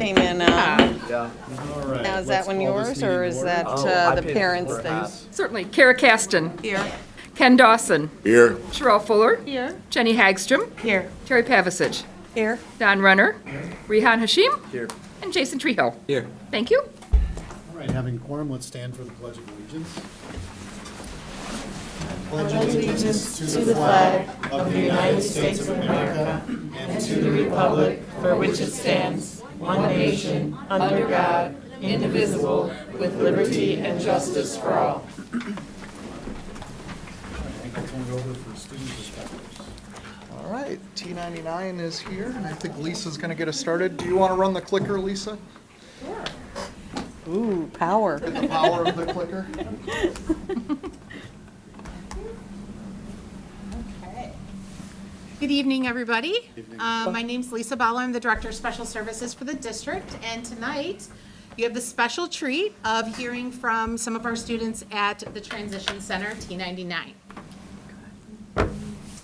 came in. Yeah. All right. Now, is that one yours, or is that I the paid parents' for it. thing? Certainly. Kara Caston. Here. Ken Dawson. Here. Sherelle Fuller. Here. Jenny Hagstrom. Here. Terry Pavicic. Here. Don Runner. Rehan Hashim. Here. And Jason Trejo. Here. Thank you. All right, having quorum, let's stand for the Pledge of Allegiance. Pledge allegiance to the flag of the United States of America and to the republic for which it stands, one nation, under God, indivisible, with liberty and justice for all. I think I'll turn it over for student perspectives. All right, T99 is here, and I think Lisa's going to get us started. Do you want to run the clicker, Lisa? Ooh, power. The power of the clicker? Good evening, everybody. My name's Lisa Bauer. I'm the Director of Special Services for the district. And tonight, you have the special treat of hearing from some of our students at the Transition Center, T99.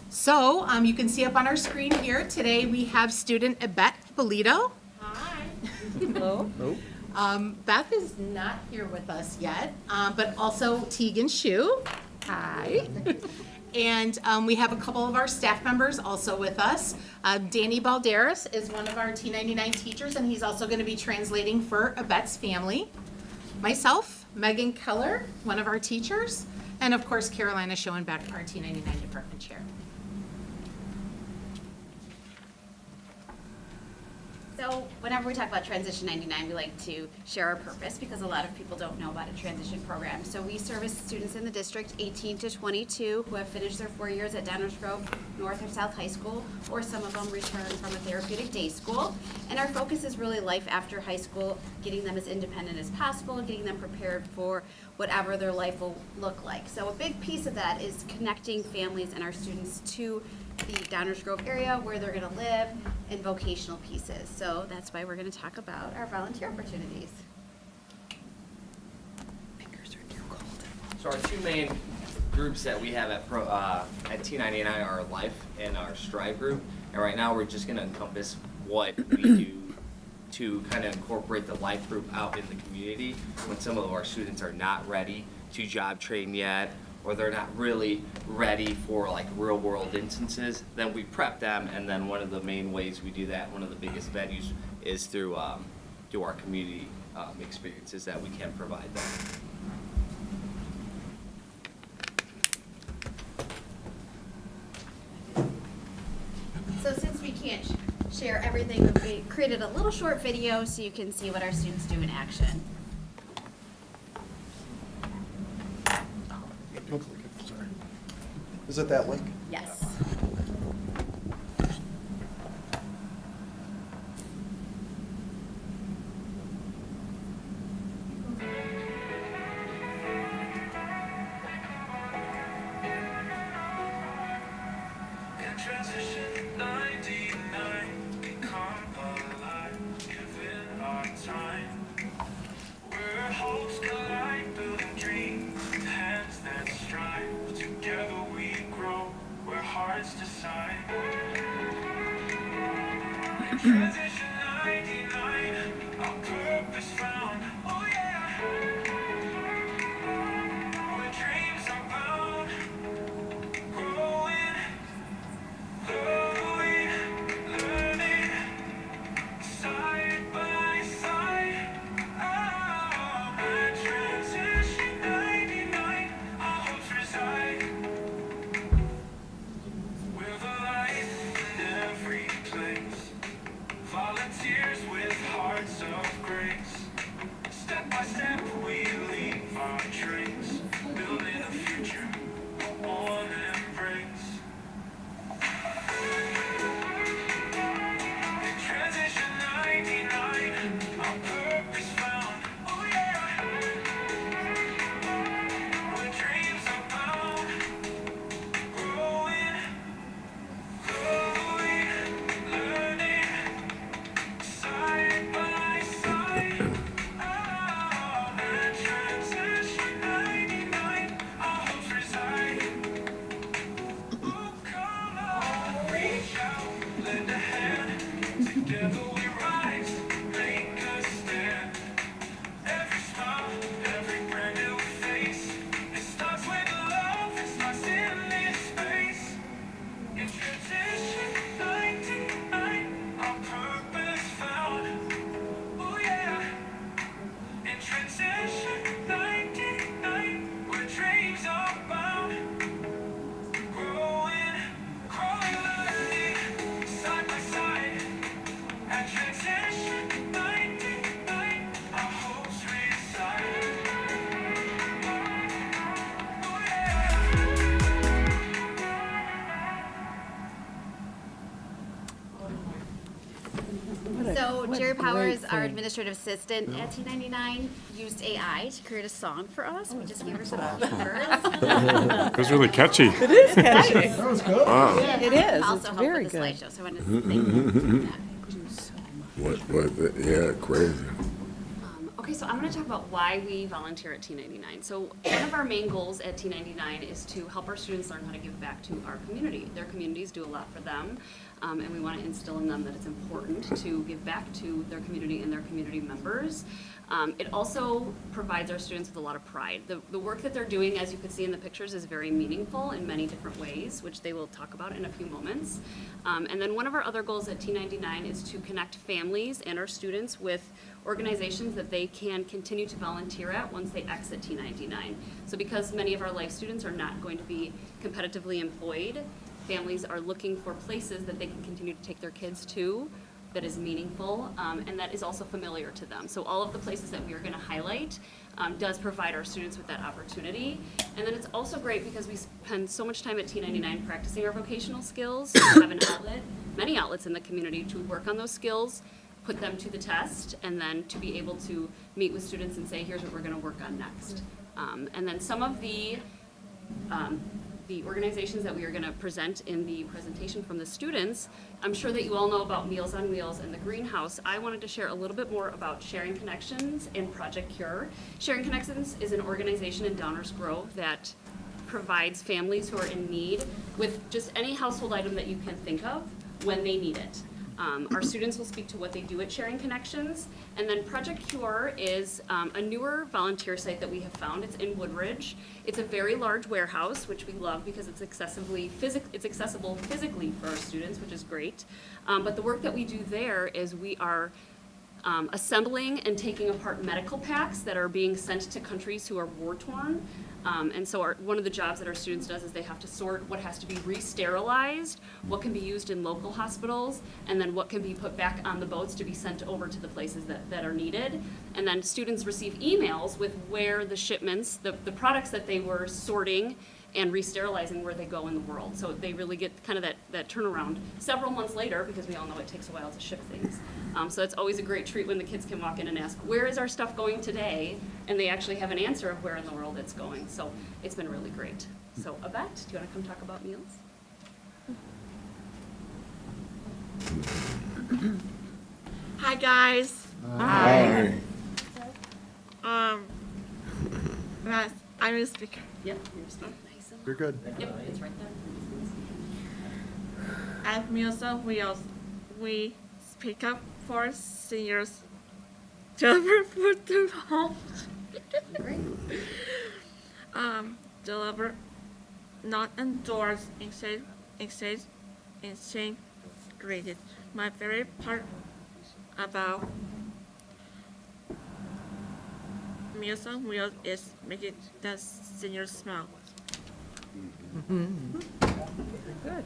So you can see up on our screen here, today we have student Beth Bolito. Hi. Hello. Beth is not here with us yet, but also Tegan Shu. Hi. And we have a couple of our staff members also with us. Danny Balderas is one of our T99 teachers, and he's also going to be translating for Abet's family. Myself, Megan Keller, one of our teachers, and of course Carolina Schoenbeck, our T99 department chair. So whenever we talk about Transition 99, we like to share our purpose because a lot of people don't know about a transition program. So we service students in the district 18 to 22 who have finished their 4 years at Downers Grove North or South High School, or some of them return from a therapeutic day school. And our focus is really life after high school, getting them as independent as possible, getting them prepared for whatever their life will look like. So a big piece of that is connecting families and our students to the Downers Grove area where they're going to live, and vocational pieces. So that's why we're going to talk about our volunteer opportunities. So our two main groups that we have at T99 are Life and our Strive group. And right now we're just going to encompass what we do to kind of incorporate the Life group out in the community when some of our students are not ready to job train yet, or they're not really ready for like real world instances. Then we prep them, and then one of the main ways we do that, one of the biggest venues, is through our community experiences that we can provide them. So since we can't share everything, we created a little short video so you can see what our students do in action. Is it that link? Yes. Transition 99, become alive, given our time. Where hopes collide, building dreams, hands that strive. Together we grow, where hearts Powers, great our thing. administrative assistant at T99, used AI to create a song for us. We just gave her some numbers. It was really catchy. It is catchy. That was good. Wow. It is. Also It's helped very with the good. slideshow, so I wanted to thank you for that. Yeah, crazy. Okay, so I'm going to talk about why we volunteer at T99. So one of our main goals at T99 is to help our students learn how to give back to our community. Their communities do a lot for them, and we want to instill in them that it's important to give back to their community and their community members. It also provides our students with a lot of pride. The work that they're doing, as you can see in the pictures, is very meaningful in many different ways, which they will talk about in a few moments. And then one of our other goals at T99 is to connect families and our students with organizations that they can continue to volunteer at once they exit T99. So because many of our life students are not going to be competitively employed, families are looking for places that they can continue to take their kids to that is meaningful and that is also familiar to them. So all of the places that we are going to highlight does provide our students with that opportunity. And then it's also great because we spend so much time at T99 practicing our vocational skills. We have an outlet, many outlets in the community to work on those skills, put them to the test, and then to be able to meet with students and say, here's what we're going to work on next. And then some of the organizations that we are going to present in the presentation from the students, I'm sure that you all know about Meals on Wheels and the Greenhouse. I wanted to share a little bit more about Sharing Connections and Project Cure. Sharing Connections is an organization in Downers Grove that provides families who are in need with just any household item that you can think of when they need it. Our students will speak to what they do at Sharing Connections. And then Project Cure is a newer volunteer site that we have found. It's in Woodridge. It's a very large warehouse, which we love because it's accessible physically for our students, which is great. But the work that we do there is we are assembling and taking apart medical packs that are being sent to countries who are war-torn. And so one of the jobs that our students does is they have to sort what has to be re-sterilized, what can be used in local hospitals, and then what can be put back on the boats to be sent over to the places that are needed. And then students receive emails with where the shipments, the products that they were sorting and re-sterilizing, where they go in the world. So they really get kind of that turnaround several months later, because we all know it takes a while to ship things. So it's always a great treat when the kids can walk in and ask, where is our stuff going today? And they actually have an answer of where in the world it's going. So it's been really great. So Beth, do you want to come talk about meals? Hi, guys. Hi. Beth, I'm a speaker. Yep, you're still nice and You're good. Yep, it's right there. At Meals on Wheels, we speak up for seniors, deliver food to home, Great. deliver, not endorse, exchange, graded. My favorite part about Meals on Wheels is making the seniors smile. Good.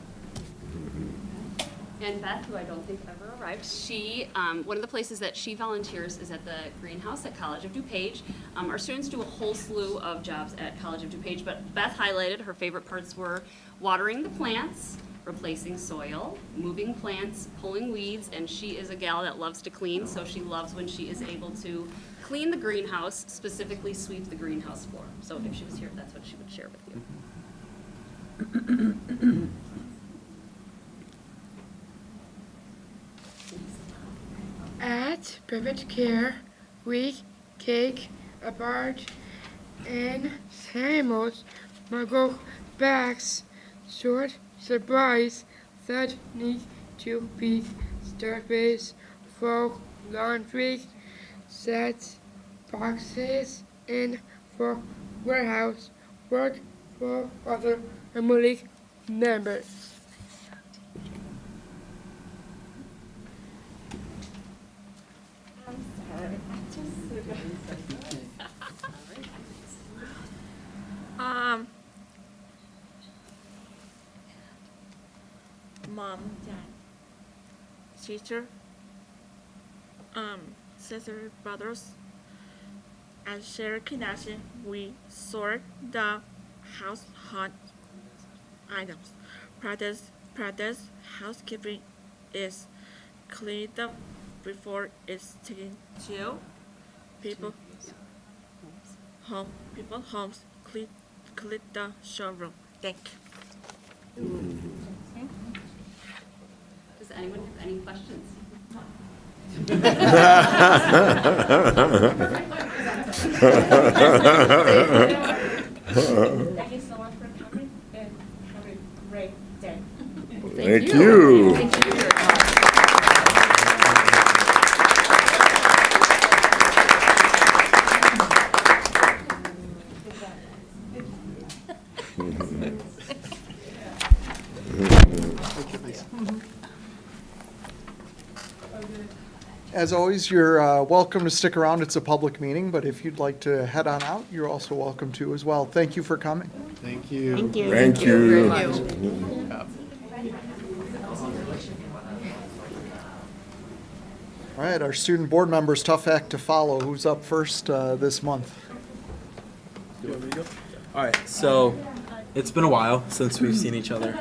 And Beth, who I don't think ever arrived, she, one of the places that she volunteers is at the Greenhouse at College of DuPage. Our students do a whole slew of jobs at College of DuPage, but Beth highlighted her favorite parts were watering the plants, replacing soil, moving plants, pulling weeds, and she is a gal that loves to clean, so she loves when she is able to clean the greenhouse, specifically sweep the greenhouse floor. So if she was here, that's what she would share with you. At Private Care, we take apart and samples Margot bags, short supplies that need to be surfaced for laundry, sets boxes in for warehouse work for other family members. Mom, dad, sister, sister, brothers, and share connection. We sort the household items. Practice housekeeping is clean the before it's taken to people homes click the showroom. Thank you. Does anyone have any questions? Thank you so much for coming and have a great day. Thank you. As always, you're welcome to stick around. It's a public meeting, but if you'd like to head on out, you're also welcome to as well. Thank you for coming. Thank you. Thank you. Thank you. All right, our student board members, tough act to follow. Who's up first this month? All right, so it's been a while since we've seen each other.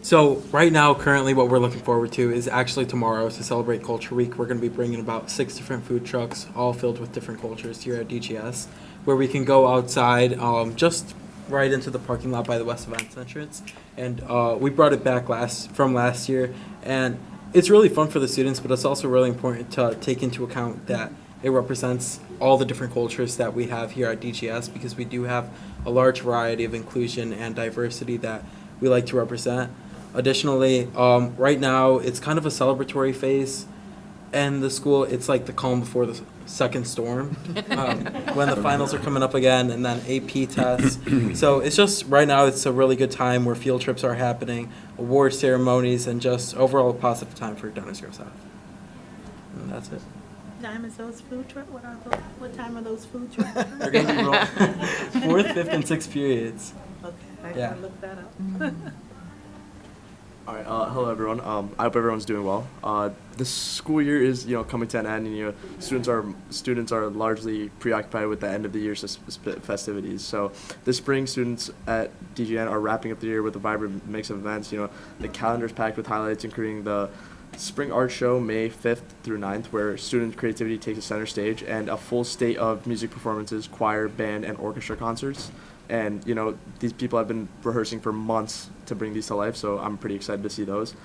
So right now, currently, what we're looking forward to is actually tomorrow to celebrate Culture Week. We're going to be bringing about 6 different food trucks, all filled with different cultures here at DGS, where we can go outside, just right into the parking lot by the West Events entrance. And we brought it back from last year, and it's really fun for the students, but it's also really important to take into account that it represents all the different cultures that we have here at DGS, because we do have a large variety of inclusion and diversity that we like to represent. Additionally, right now it's kind of a celebratory phase, and the school, it's like the calm before the second storm, when the finals are coming up again, and then AP tests. So it's just, right now it's a really good time where field trips are happening, award ceremonies, and just overall a positive time for Downers Grove South. And that's it. Time is those food truck? What time are those food trucks? They're going to be rolling 4th, 5th, and 6th periods. Okay, I Yeah. gotta look that up. All right. Hello, everyone. I hope everyone's doing well. This school year is, coming to an end, and students are largely preoccupied with the end of the year festivities. So this spring, students at DGN are wrapping up the year with a vibrant mix of events. The calendar is packed with highlights, including the Spring Art Show, May 5th through 9th, where student creativity takes a center stage, and a full state of music performances, choir, band, and orchestra concerts. And, these people have been rehearsing for months to bring these to life, so I'm pretty excited to see those.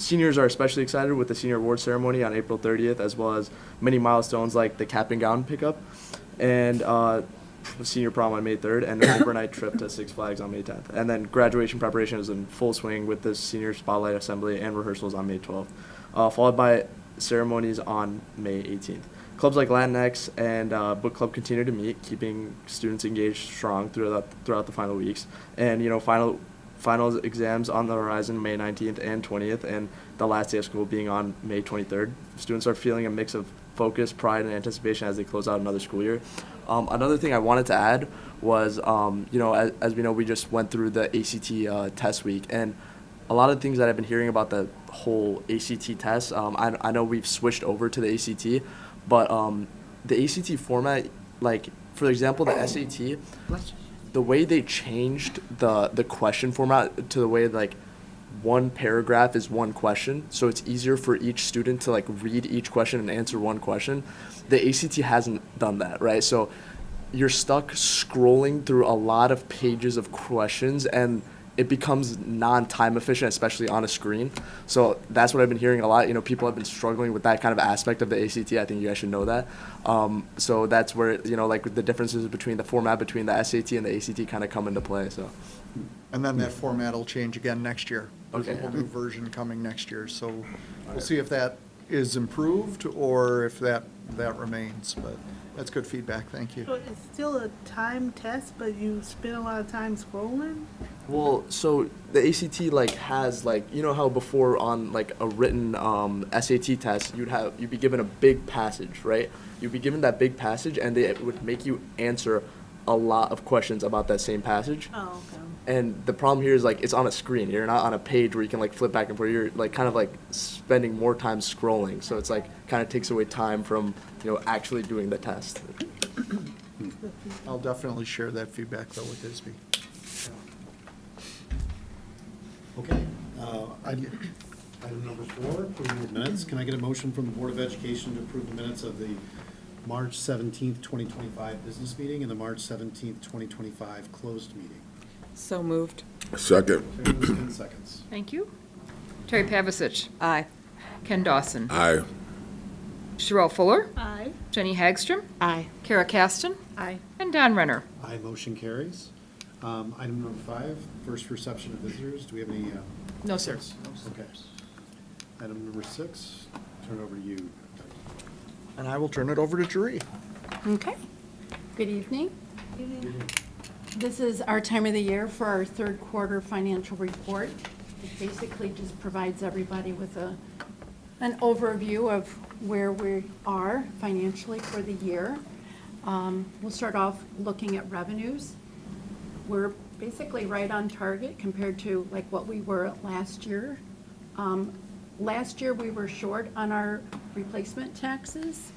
Seniors are especially excited with the senior award ceremony on April 30th, as well as many milestones like the cap and gown pickup, and senior prom on May 3rd, and an overnight trip to Six Flags on May 10th. And then graduation preparation is in full swing with the senior spotlight assembly and rehearsals on May 12th, followed by ceremonies on May 18th. Clubs like Latinx and Book Club continue to meet, keeping students engaged strong throughout the final weeks. And, finals exams on the horizon May 19th and 20th, and the last day of school being on May 23rd. Students are feeling a mix of focus, pride, and anticipation as they close out another school year. Another thing I wanted to add was, as we know, we just went through the ACT test week, and a lot of things that I've been hearing about the whole ACT test, I know we've switched over to the ACT, but the ACT format, like, for example, the SAT, the way they changed the question format to the way, like, one paragraph is one question, so it's easier for each student to, like, read each question and answer one question. The ACT hasn't done that, right? So you're stuck scrolling through a lot of pages of questions, and it becomes non-time efficient, especially on a screen. So that's what I've been hearing a lot. People have been struggling with that kind of aspect of the ACT. I think you guys should know that. So that's where, like, the differences between the format between the SAT and the ACT kind of come into play. So. And then that format will change again next year. There's Okay. a whole new version coming next year. So we'll see if that is improved or if that remains. But that's good feedback. Thank you. So it's still a time test, but you spend a lot of time scrolling? Well, so the ACT, like, has, like, how before on, like, a written SAT test, you'd be given a big passage, right? You'd be given that big passage, and they would make you answer a lot of questions about that same passage. Oh, okay. And the problem here is, like, it's on a screen. You're not on a page where you can, like, flip back and forth. You're, like, kind of, like, spending more time scrolling. So it's, like, kind of takes away time from, actually doing the test. I'll definitely share that feedback, though, with ISB. Okay. Item number 4, approval of minutes. Can I get a motion from the Board of Education to approve the minutes of the March 17th, 2025 business meeting and the March 17th, 2025 closed meeting? So moved. Second. Terry Liston, seconds. Thank you. Terry Pavasich. Aye. Ken Dawson. Aye. Sherelle Fuller. Aye. Jenny Hagstrom. Aye. Kara Caston. Aye. And Don Renner. Aye, motion carries. Item number 5, first reception of visitors. Do we have any? No, sir. Okay. Item number 6, turn it over to you. And I will turn it over to Jeree. Okay. Good evening. This is our time of the year for our third quarter financial report. It basically just provides everybody with an overview of where we are financially for the year. We'll start off looking at revenues. We're basically right on target compared to like what we were last year. Last year, we were short on our replacement taxes.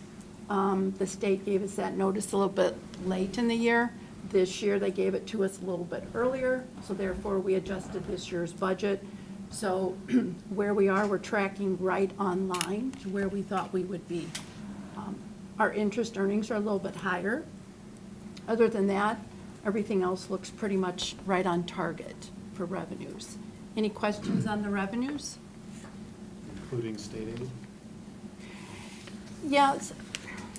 The state gave us that notice a little bit late in the year. This year, they gave it to us a little bit earlier, so therefore, we adjusted this year's budget. So where we are, we're tracking right on line to where we thought we would be. Our interest earnings are a little bit higher. Other than that, everything else looks pretty much right on target for revenues. Any questions on the revenues? Including state aid? Yeah,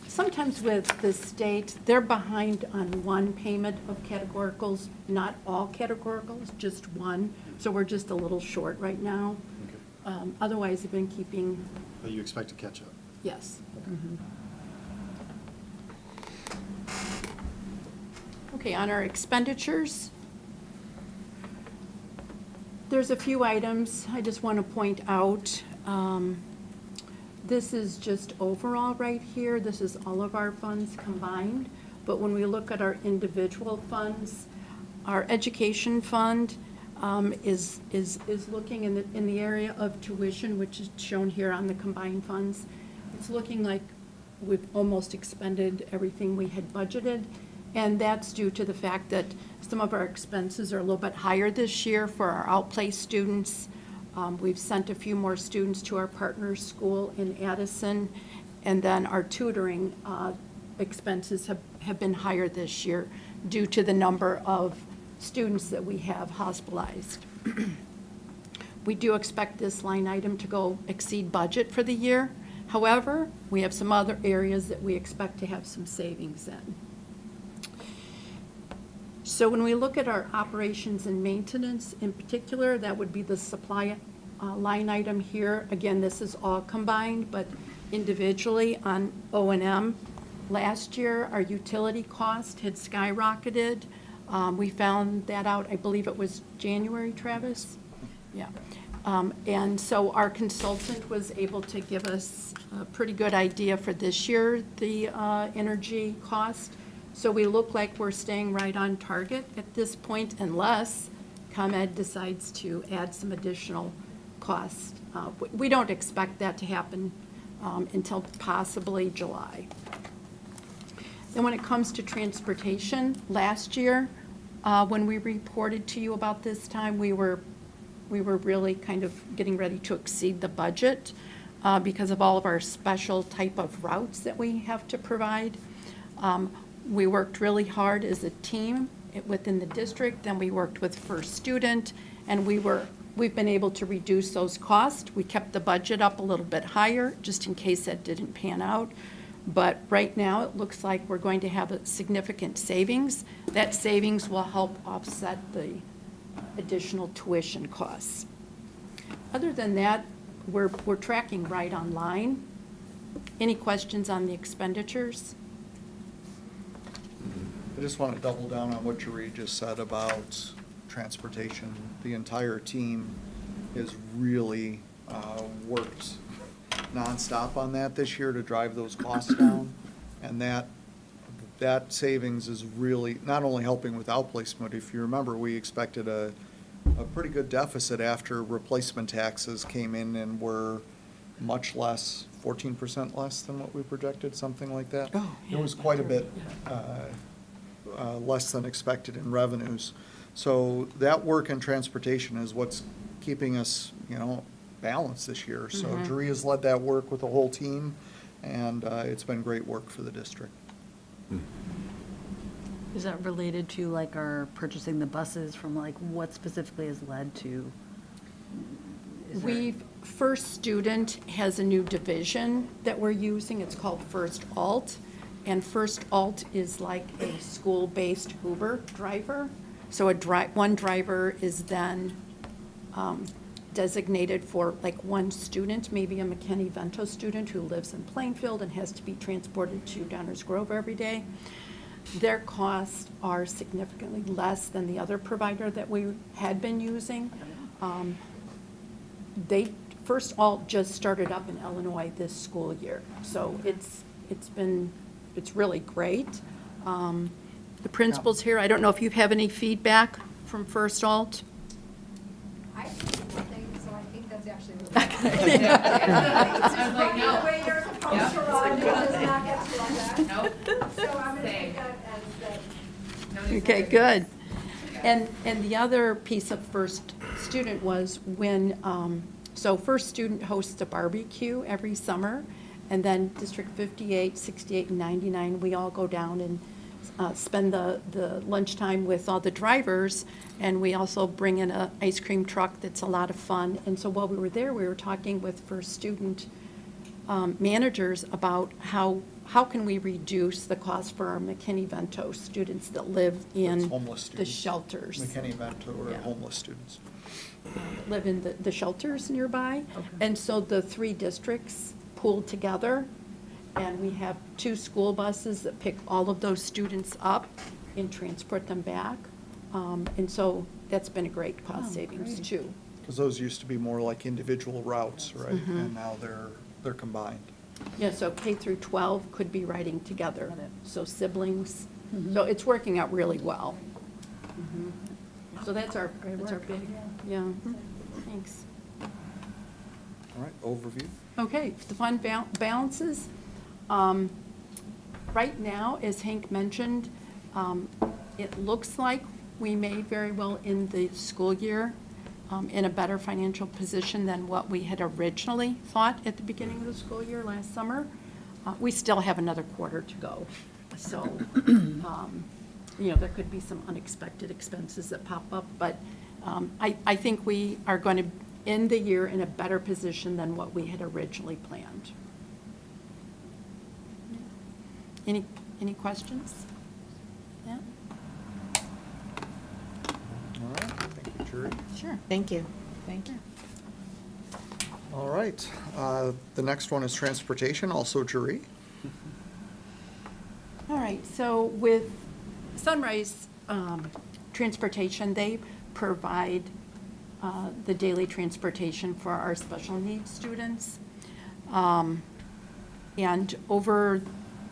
sometimes with the state, they're behind on one payment of categoricals, not all categoricals, just one. So we're just a little short right now. Okay. Otherwise, they've been keeping, But you expect to catch up? yes. Okay, on our expenditures, there's a few items I just want to point out. This is just overall right here. This is all of our funds combined. But when we look at our individual funds, our education fund is looking in the area of tuition, which is shown here on the combined funds. It's looking like we've almost expended everything we had budgeted. And that's due to the fact that some of our expenses are a little bit higher this year for our outplaced students. We've sent a few more students to our partner school in Addison. And then our tutoring expenses have been higher this year due to the number of students that we have hospitalized. We do expect this line item to go exceed budget for the year. However, we have some other areas that we expect to have some savings in. So when we look at our operations and maintenance in particular, that would be the supply line item here. Again, this is all combined, but individually on O&M. Last year, our utility cost had skyrocketed. We found that out, I believe it was January, Travis? Yeah. And so our consultant was able to give us a pretty good idea for this year, the energy cost. So we look like we're staying right on target at this point unless ComEd decides to add some additional costs. We don't expect that to happen until possibly July. Then when it comes to transportation, last year, when we reported to you about this time, we were really kind of getting ready to exceed the budget because of all of our special type of routes that we have to provide. We worked really hard as a team within the district, then we worked with First Student, and we've been able to reduce those costs. We kept the budget up a little bit higher, just in case that didn't pan out. But right now, it looks like we're going to have a significant savings. That savings will help offset the additional tuition costs. Other than that, we're tracking right on line. Any questions on the expenditures? I just want to double down on what Jeree just said about transportation. The entire team has really worked nonstop on that this year to drive those costs down. And that savings is really not only helping with outplacement. If you remember, we expected a pretty good deficit after replacement taxes came in and were much less, 14% less than what we projected, something like that. Oh, yeah. It was quite a bit less than expected in revenues. So that work in transportation is what's keeping us, balance this year. So Jerry has led that work with the whole team, and it's been great work for the district. Is that related to like our purchasing the buses from like what specifically has led to? First Student has a new division that we're using. It's called First Alt. And First Alt is like a school-based Uber driver. So one driver is then designated for like one student, maybe a McKinney-Vento student who lives in Plainfield and has to be transported to Downers Grove every day. Their costs are significantly less than the other provider that we had been using. First Alt just started up in Illinois this school year, so it's really great. The principal's here. I don't know if you have any feedback from First Alt. I think so. I think that's actually really I was like, the no. way you're supposed to run, it does not get to run that. Nope. So I'm going to take that as the. Okay, good. And the other piece of First Student was when, so First Student hosts a barbecue every summer, and then District 58, 68, and 99, we all go down and spend the lunchtime with all the drivers, and we also bring in an ice cream truck that's a lot of fun. And so while we were there, we were talking with First Student managers about how can we reduce the cost for our McKinney-Vento students that live in Homeless the students. shelters. McKinney-Vento or Yeah. homeless students. Live in the shelters nearby. And so the three districts pooled together, and we have 2 school buses that pick all of those students up and transport them back. And so that's been a great cost savings too. Because those used to be more like individual routes, right? And now they're combined. Yeah, so K through 12 could be riding together, so siblings. So it's working out really well. So that's our big, yeah, thanks. All right, overview. Okay, the fund balances. Right now, as Hank mentioned, it looks like we may very well end the school year in a better financial position than what we had originally thought at the beginning of the school year last summer. We still have another quarter to go, so there could be some unexpected expenses that pop up, but I think we are going to end the year in a better position than what we had originally planned. Any questions? Yeah? All right, thank you, Jerry. Sure. Thank you. Thank you. All right, the next one is transportation, also Jerry. All right, so with Sunrise Transportation, they provide the daily transportation for our special needs students. And over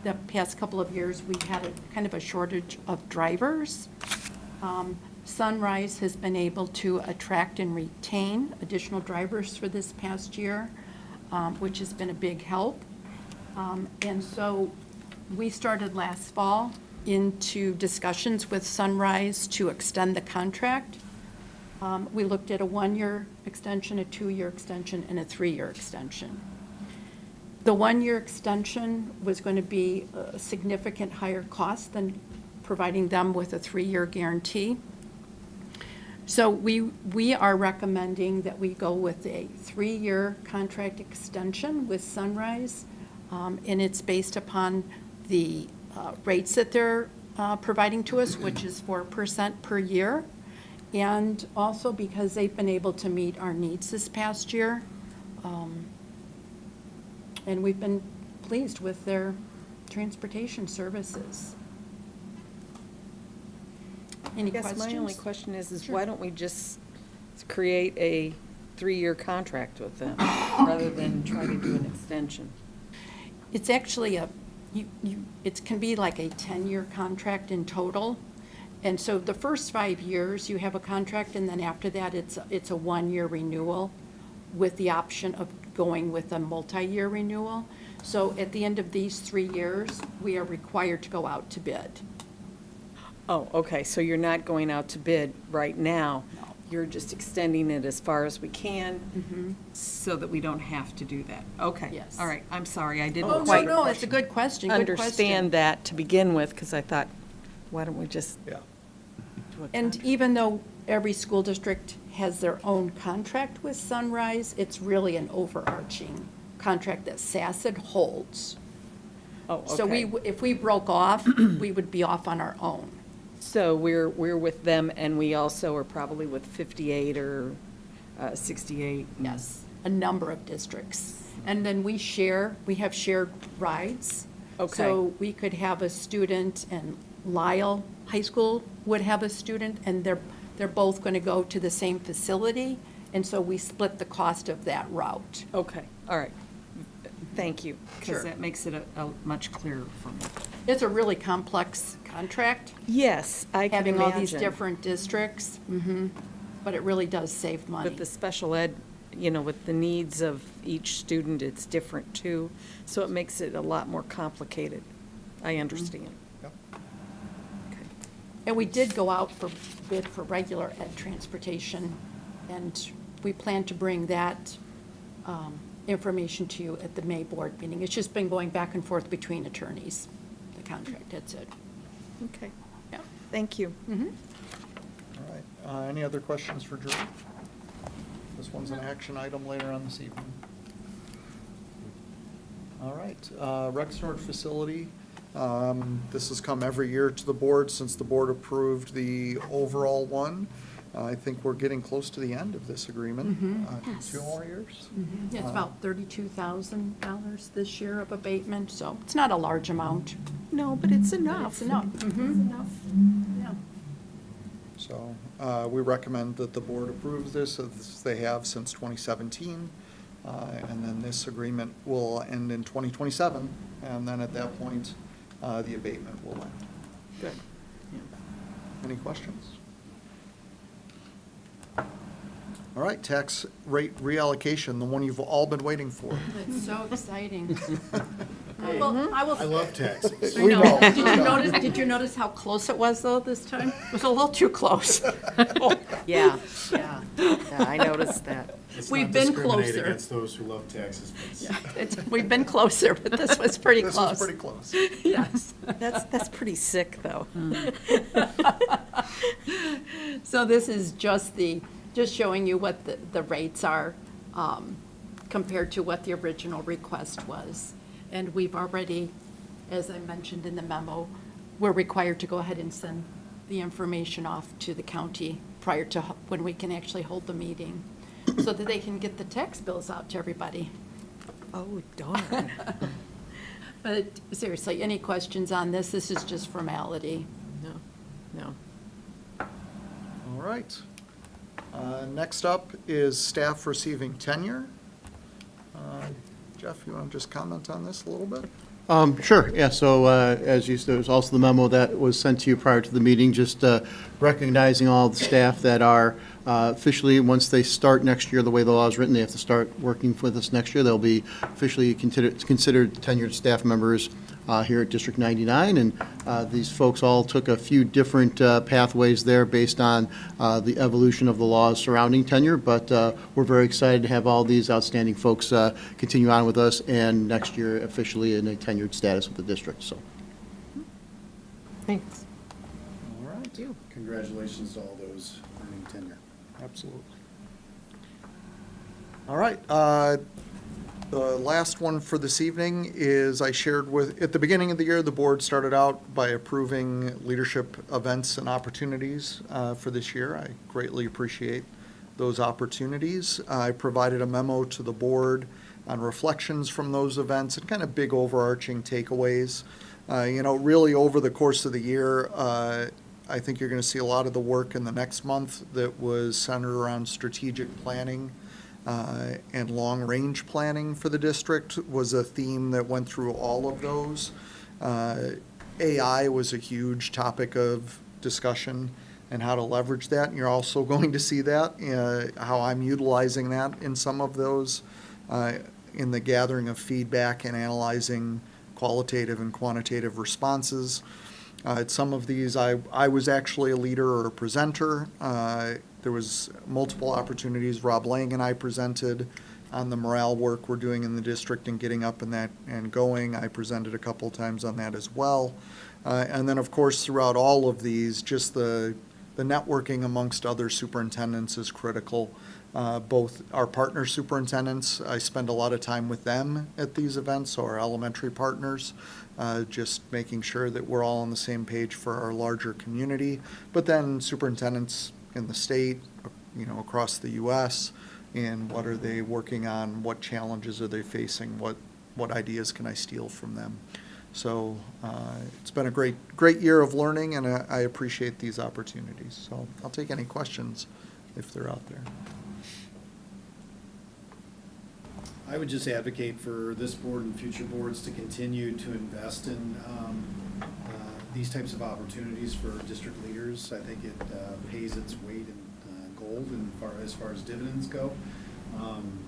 the past couple of years, we had kind of a shortage of drivers. Sunrise has been able to attract and retain additional drivers for this past year, which has been a big help. And so we started last fall into discussions with Sunrise to extend the contract. We looked at a 1-year extension, a 2-year extension, and a 3-year extension. The 1-year extension was going to be a significant higher cost than providing them with a 3-year guarantee. So we are recommending that we go with a 3-year contract extension with Sunrise, and it's based upon the rates that they're providing to us, which is 4% per year, and also because they've been able to meet our needs this past year. And we've been pleased with their transportation services. Any questions? My only question is Sure. why don't we just create a 3-year contract with them rather than try to do an extension? It's actually it can be like a 10-year contract in total. And so the first 5 years, you have a contract, and then after that, it's a 1-year renewal with the option of going with a multi-year renewal. So at the end of these 3 years, we are required to go out to bid. Oh, okay, so you're not going out to bid right now, you're just extending it as far as we can so that we don't have to do that. Okay. Yes. All right. I'm sorry. I didn't Oh, quite no, it's a good question, good question. understand that to begin with, because I thought, why don't we just Yeah. do a And contract? even though every school district has their own contract with Sunrise, it's really an overarching contract that SACID holds. Oh, So okay. if we broke off, we would be off on our own. So we're with them, and we also are probably with 58 or 68. Yes, a number of districts. And then we have shared rides. Okay. So we could have a student, and Lyle High School would have a student, and they're both going to go to the same facility, and so we split the cost of that route. Okay, all right. Thank you, Sure. because that makes it a much clearer for me. It's a really complex contract, Yes, I can having all these imagine. different districts, but it really does save money. With the special ed, with the needs of each student, it's different too. So it makes it a lot more complicated. I understand. Yep. Okay. And we did go out for bid for regular ed transportation, and we plan to bring that information to you at the May board meeting. It's just been going back and forth between attorneys, the contract, that's it. Okay, Yeah. thank you. All right. Any other questions for Drew? This one's an action item later on this evening. All right, Rexnord facility. This has come every year to the board since the board approved the overall one. I think we're getting close to the end of this agreement. Yes. 2 more years? It's about $32,000 this year of abatement, so it's not a large amount. No, but it's But enough. It's enough. Enough. Yeah. So we recommend that the board approves this, as they have since 2017. And then this agreement will end in 2027, and then at that point, the abatement will end. Good. Any questions? All right, tax rate reallocation, the one you've all been waiting for. It's so exciting. Well, I will. I love taxes. I know. Did you notice how close it was, though, this time? It was a little too close. Yeah, I noticed that. Let's We've not been discriminate closer. against those who love taxes, please. We've been closer, but this was pretty This close. was pretty close. Yes. That's pretty sick, though. So this is just showing you what the rates are compared to what the original request was. And we've already, as I mentioned in the memo, we're required to go ahead and send the information off to the county prior to when we can actually hold the meeting, so that they can get the tax bills out to everybody. Oh, darn. But seriously, any questions on this? This is just formality. No. All right. Next up is staff receiving tenure. Jeff, you want to just comment on this a little bit? Sure, yeah, so as you said, there was also the memo that was sent to you prior to the meeting, just recognizing all the staff that are officially, once they start next year, the way the law is written, they have to start working with us next year. They'll be officially considered tenured staff members here at District 99, and these folks all took a few different pathways there based on the evolution of the laws surrounding tenure, but we're very excited to have all these outstanding folks continue on with us, and next year officially in a tenured status with the district, so. Thanks. All right. Congratulations to all those earning tenure. Absolutely. All right. The last one for this evening is I shared at the beginning of the year, the board started out by approving leadership events and opportunities for this year. I greatly appreciate those opportunities. I provided a memo to the board on reflections from those events and kind of big overarching takeaways. Really over the course of the year, I think you're going to see a lot of the work in the next month that was centered around strategic planning and long-range planning for the district was a theme that went through all of those. AI was a huge topic of discussion and how to leverage that. And you're also going to see that, how I'm utilizing that in some of those, in the gathering of feedback and analyzing qualitative and quantitative responses. At some of these, I was actually a leader or a presenter. There was multiple opportunities. Rob Lang and I presented on the morale work we're doing in the district and getting up in that and going. I presented a couple times on that as well. And then, of course, throughout all of these, just the networking amongst other superintendents is critical. Both our partner superintendents, I spend a lot of time with them at these events, so our elementary partners, just making sure that we're all on the same page for our larger community. But then superintendents in the state, across the U.S., and what are they working on, what challenges are they facing, what ideas can I steal from them. So it's been a great year of learning, and I appreciate these opportunities. So I'll take any questions if they're out there. I would just advocate for this board and future boards to continue to invest in these types of opportunities for district leaders. I think it pays its weight in gold as far as dividends go.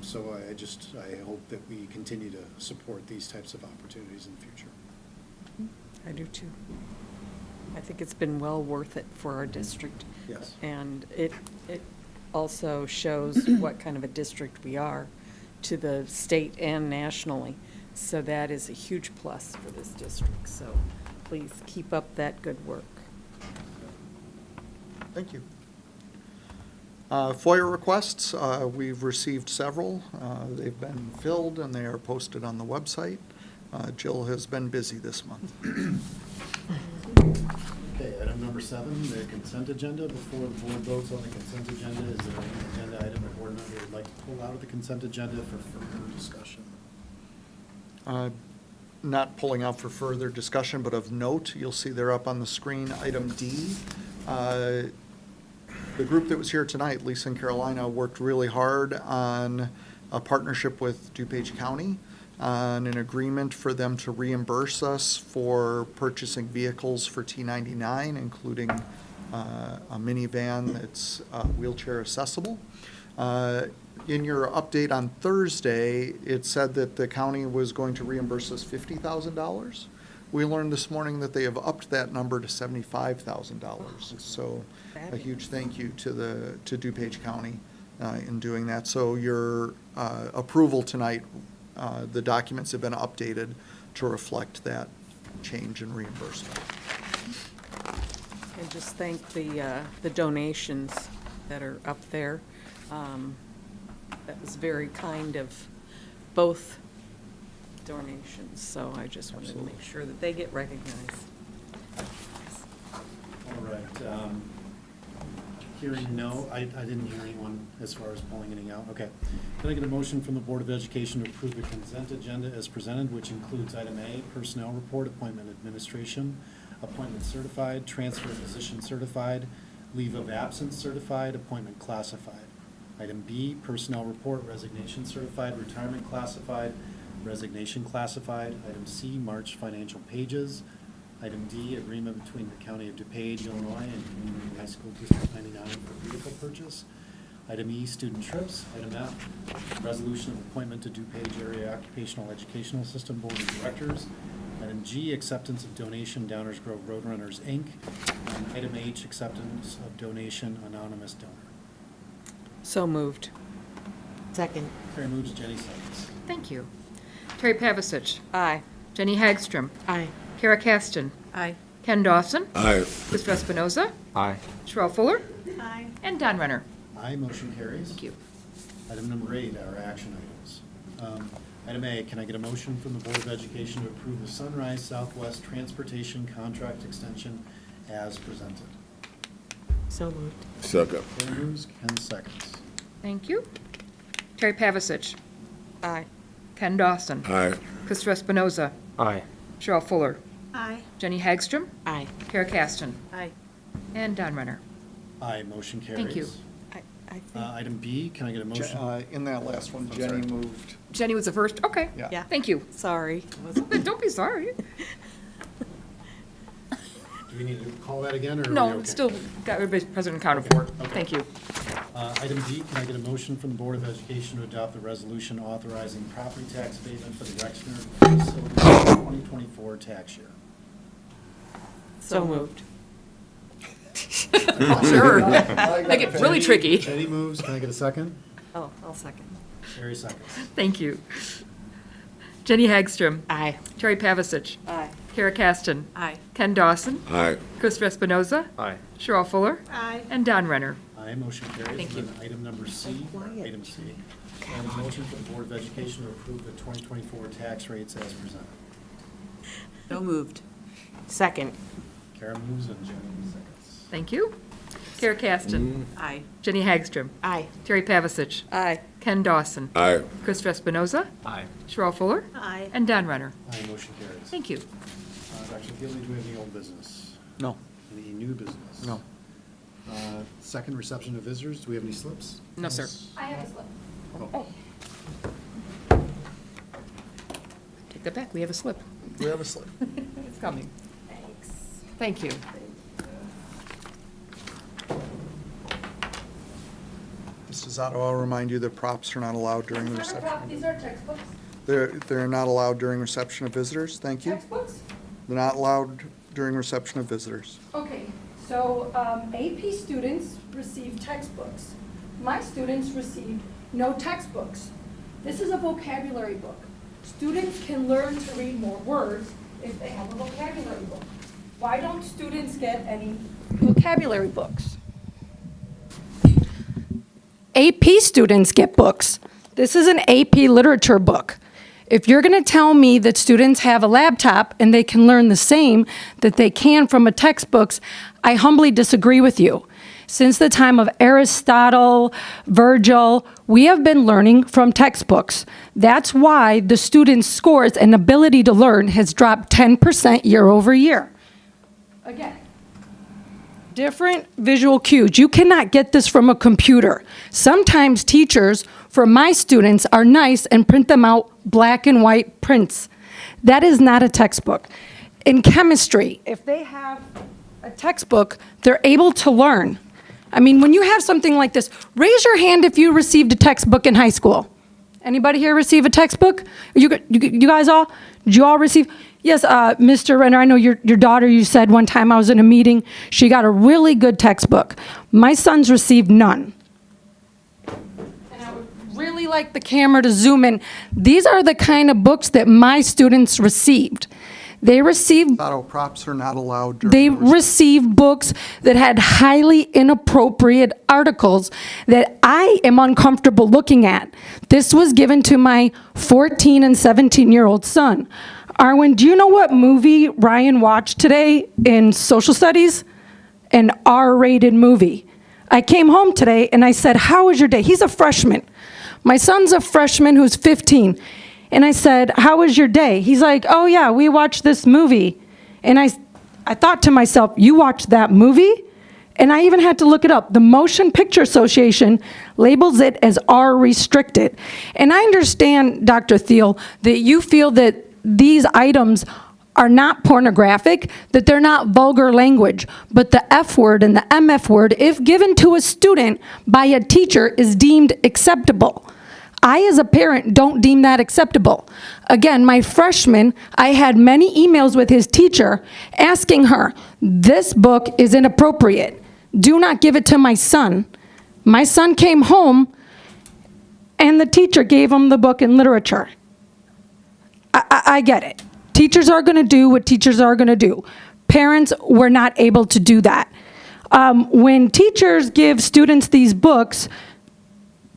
So I hope that we continue to support these types of opportunities in the future. I do too. I think it's been well worth it for our district. Yes. And it also shows what kind of a district we are to the state and nationally. So that is a huge plus for this district. So please keep up that good work. Thank you. FOIA requests, we've received several. They've been filled and they are posted on the website. Jill has been busy this month. Okay, item number 7, the consent agenda. Before the board votes on the consent agenda, is there any agenda item a board member would like to pull out of the consent agenda for further discussion? Not pulling out for further discussion, but of note, you'll see they're up on the screen. Item D. The group that was here tonight, Lisa and Carolina, worked really hard on a partnership with DuPage County on an agreement for them to reimburse us for purchasing vehicles for T99, including a minivan that's wheelchair accessible. In your update on Thursday, it said that the county was going to reimburse us $50,000. We learned this morning that they have upped that number to $75,000. So a huge thank you to DuPage County in doing that. So your approval tonight, the documents have been updated to reflect that change in reimbursement. And just thank the donations that are up there. That was very kind of both donations, so I just wanted to make sure that they get recognized. All right. Hearing no, I didn't hear anyone as far as pulling anything out. Okay. Can I get a motion from the Board of Education to approve the consent agenda as presented, which includes item A, personnel report, appointment administration, appointment certified, transfer position certified, leave of absence certified, appointment classified. Item B, personnel report, resignation certified, retirement classified, resignation classified. Item C, March financial pages. Item D, agreement between the County of DuPage, Illinois and Community High School District 99 for vehicle purchase. Item E, student trips. Item F, resolution of appointment to DuPage Area Occupational Educational System Board of Directors. Item G, acceptance of donation Downers Grove Roadrunners, Inc. And item H, acceptance of donation anonymous donor. So moved. Second. Terry moves, Jenny seconds. Thank you. Terry Pavasich. Aye. Jenny Hagstrom. Aye. Kara Caston. Aye. Ken Dawson. Aye. Krista Espinoza. Aye. Sherelle Fuller. Aye. And Don Renner. Aye, motion carries. Thank you. Item number 8, our action items. Item A, can I get a motion from the Board of Education to approve the Sunrise Southwest Transportation Contract Extension as presented? So moved. Second. Terry moves, Ken seconds. Thank you. Terry Pavasich. Aye. Ken Dawson. Aye. Krista Espinoza. Aye. Sherelle Fuller. Aye. Jenny Hagstrom. Aye. Kara Caston. Aye. And Don Renner. Aye, motion carries. Thank you. I think. Item B, can I get a motion? In that last one, I'm Jenny sorry. moved. Jenny was the first? Okay. Yeah. Yeah. Thank you. Sorry. Don't be sorry. Do we need to call that again, or are we No, okay? still got everybody's present and accounted for. Okay. Thank you. Item D, can I get a motion from the Board of Education to adopt the resolution authorizing property tax abatement for the Rexner facility for the 2024 tax year? So moved. Sure. Make it really tricky. Jenny moves, can I get a second? Oh, I'll second. Sherry seconds. Thank you. Jenny Hagstrom. Aye. Terry Pavasich. Aye. Kara Caston. Aye. Ken Dawson. Aye. Chris Espinoza. Aye. Cheryl Fuller. Aye. And Don Renner. Aye, motion carries. Thank And then item number C, or item C. And a motion for the Board of Education to approve the 2024 tax rates as presented. So moved. Second. Karen moves and Jenny seconds. Thank you. Kara Caston. Aye. Jenny Hagstrom. Aye. Terry Pavasich. Aye. Ken Dawson. Aye. Chris Espinoza. Aye. Cheryl Fuller. Aye. And Don Renner. Aye, motion carries. Thank you. Dr. Gilly, do we have any old business? No. Any new business? No. Second, reception of visitors, do we have any slips? No, sir. I have a slip. Oh. Take that back. We have a slip. We have a slip. It's coming. Thank you. Mrs. Otto, I'll remind you that props are not allowed during the reception. These are textbooks. They're not allowed during reception of visitors, thank you. Textbooks? They're not allowed during reception of visitors. Okay, so AP students receive textbooks. My students receive no textbooks. This is a vocabulary book. Students can learn to read more words if they have a vocabulary book. Why don't students get any vocabulary books? AP students get books. This is an AP literature book. If you're going to tell me that students have a laptop and they can learn the same that they can from a textbooks, I humbly disagree with you. Since the time of Aristotle, Virgil, we have been learning from textbooks. That's why the students' scores and ability to learn has dropped 10% year over year. Again, different visual cues. You cannot get this from a computer. Sometimes teachers, for my students, are nice and print them out black and white prints. That is not a textbook. In chemistry, if they have a textbook, they're able to learn. I mean, when you have something like this, raise your hand if you received a textbook in high school. Anybody here receive a textbook? You guys all? Did you all receive? Yes, Mr. Renner, I know your daughter, you said one time I was in a meeting, she got a really good textbook. My sons received none. And I would really like the camera to zoom in. These are the kind of books that my students received. They received Otto, props are not allowed during. They received books that had highly inappropriate articles that I am uncomfortable looking at. This was given to my 14 and 17-year-old son. Arwen, do you know what movie Ryan watched today in social studies? An R-rated movie. I came home today and I said, how was your day? He's a freshman. My son's a freshman who's 15. And I said, how was your day? He's like, oh yeah, we watched this movie. And I thought to myself, you watched that movie? And I even had to look it up. The Motion Picture Association labels it as R-restricted. And I understand, Dr. Thiel, that you feel that these items are not pornographic, that they're not vulgar language, but the F word and the MF word, if given to a student by a teacher, is deemed acceptable. I, as a parent, don't deem that acceptable. Again, my freshman, I had many emails with his teacher asking her, this book is inappropriate. Do not give it to my son. My son came home, and the teacher gave him the book in literature. I get it. Teachers are going to do what teachers are going to do. Parents were not able to do that. When teachers give students these books,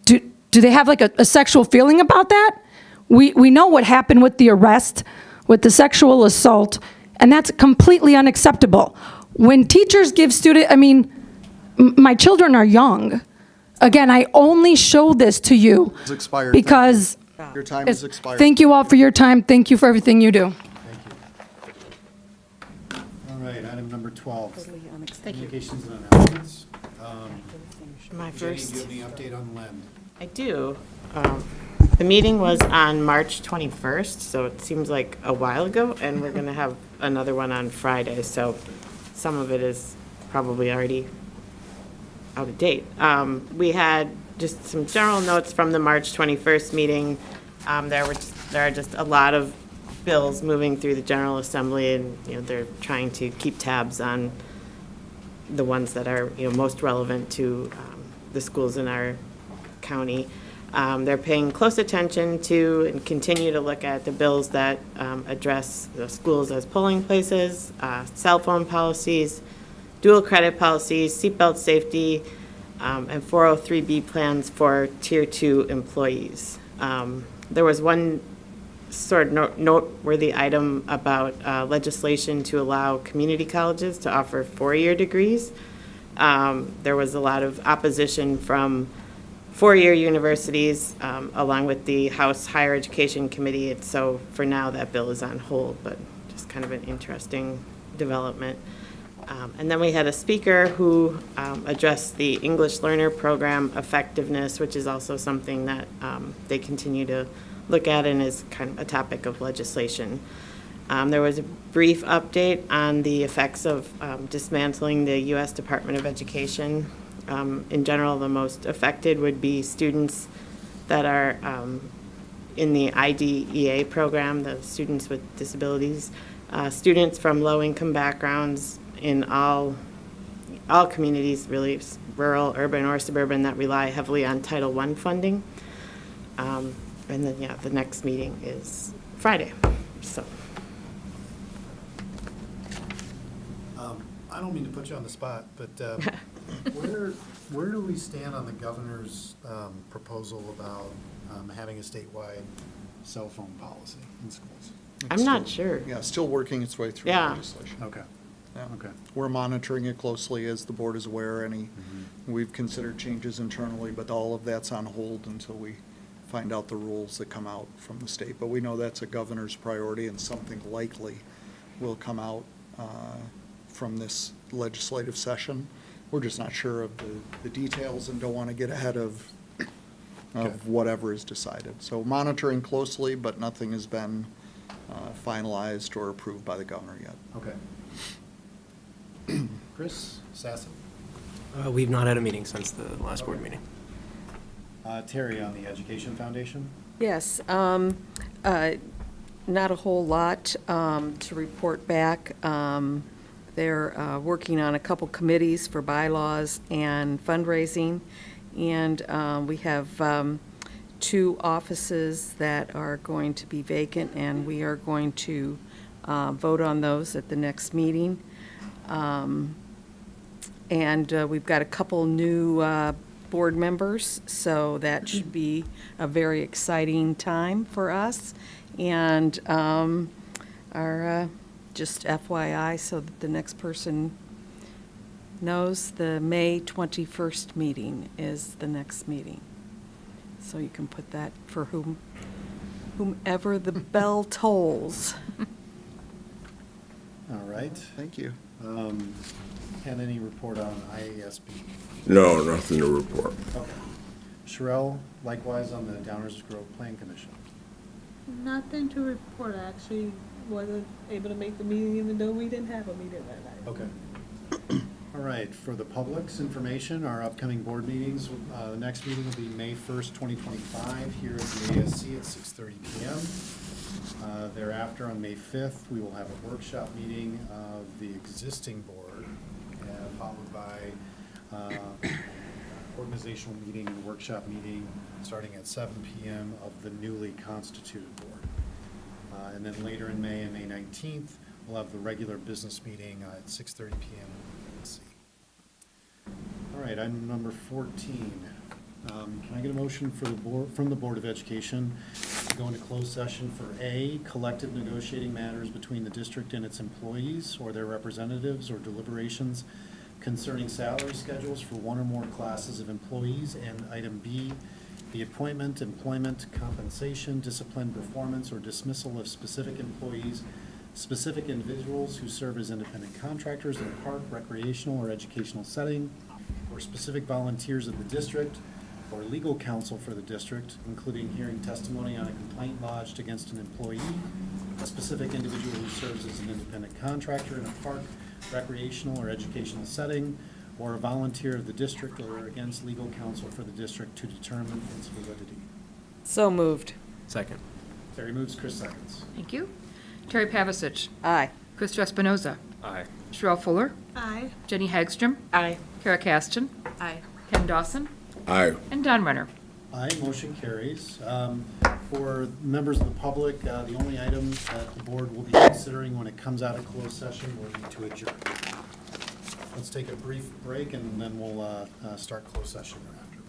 do they have like a sexual feeling about that? We know what happened with the arrest, with the sexual assault, and that's completely unacceptable. When teachers give my children are young. Again, I only show this to you It's expired. because Your time is expired. Thank you all for your time. Thank you for everything you do. All right, item number 12. Totally unexpected. Communications and announcements. My Jenny, first. do you have any update on LEND? I do. The meeting was on March 21st, so it seems like a while ago, and we're going to have another one on Friday, so some of it is probably already out of date. We had just some general notes from the March 21st meeting. There are just a lot of bills moving through the General Assembly, and, they're trying to keep tabs on the ones that are, most relevant to the schools in our county. They're paying close attention to and continue to look at the bills that address the schools as polling places, cell phone policies, dual credit policies, seatbelt safety, and 403B plans for Tier 2 employees. There was one sort of noteworthy item about legislation to allow community colleges to offer 4-year degrees. There was a lot of opposition from 4-year universities, along with the House Higher Education Committee. And so for now, that bill is on hold, but just kind of an interesting development. And then we had a speaker who addressed the English Learner Program effectiveness, which is also something that they continue to look at and is kind of a topic of legislation. There was a brief update on the effects of dismantling the U.S. Department of Education. In general, the most affected would be students that are in the IDEA program, the students with disabilities, students from low-income backgrounds in all communities, really, rural, urban, or suburban, that rely heavily on Title I funding. And then, the next meeting is Friday, so. I don't mean to put you on the spot, but where do we stand on the governor's proposal about having a statewide cell phone policy in schools? I'm not sure. Yeah, still working its way through Yeah. legislation. Okay. Yeah. Okay. We're monitoring it closely, as the board is aware. We've considered changes internally, but all of that's on hold until we find out the rules that come out from the state. But we know that's a governor's priority, and something likely will come out from this legislative session. We're just not sure of the details and don't want to get ahead of whatever is decided. So monitoring closely, but nothing has been finalized or approved by the governor yet. Okay. Chris Sassen? We've not had a meeting since the last board meeting. Terry, on the Education Foundation? Yes, not a whole lot to report back. They're working on a couple committees for bylaws and fundraising, and we have 2 offices that are going to be vacant, and we are going to vote on those at the next meeting. And we've got a couple new board members, so that should be a very exciting time for us. And our just FYI, so that the next person knows, the May 21st meeting is the next meeting. So you can put that for whomever the bell tolls. All right. Thank you. Had any report on IASB? No, nothing to report. Okay. Sherelle, likewise on the Downers Grove Plan Commission. Nothing to report. I actually wasn't able to make the meeting even though we didn't have a meeting that night. Okay. All right, for the public's information, our upcoming board meetings, the next meeting will be May 1st, 2025, here at the ASC at 6:30 p.m. Thereafter, on May 5th, we will have a workshop meeting of the existing board, followed by organizational meeting and workshop meeting starting at 7 p.m. of the newly constituted board. And then later in May, on May 19th, we'll have the regular business meeting at 6:30 p.m. All right, item number 14. Can I get a motion for the board, from the Board of Education, to go into closed session for A, collective negotiating matters between the district and its employees or their representatives, or deliberations concerning salary schedules for one or more classes of employees, and item B, the appointment, employment, compensation, discipline, performance, or dismissal of specific employees, specific individuals who serve as independent contractors in a park, recreational, or educational setting, or specific volunteers of the district, or legal counsel for the district, including hearing testimony on a complaint lodged against an employee, a specific individual who serves as an independent contractor in a park, recreational, or educational setting, or a volunteer of the district, or against legal counsel for the district to determine its validity. So moved. Second. Terry moves, Chris seconds. Thank you. Terry Pavasich. Aye. Krista Espinoza. Aye. Sherelle Fuller. Aye. Jenny Hagstrom. Aye. Kara Caston. Aye. Ken Dawson. Aye. And Don Renner. Aye, motion carries. For members of the public, the only item that the board will be considering when it comes out of closed session will be to adjourn. Let's take a brief break and then we'll start closed session thereafter.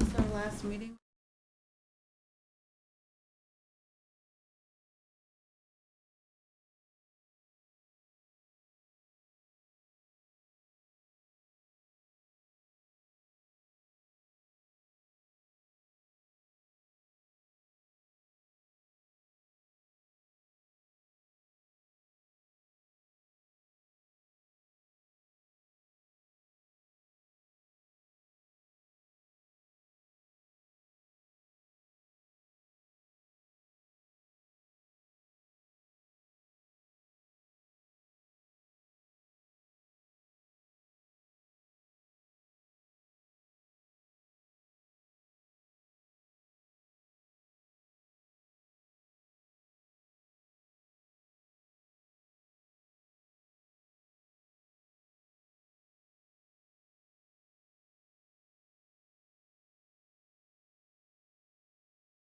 Is this our last meeting?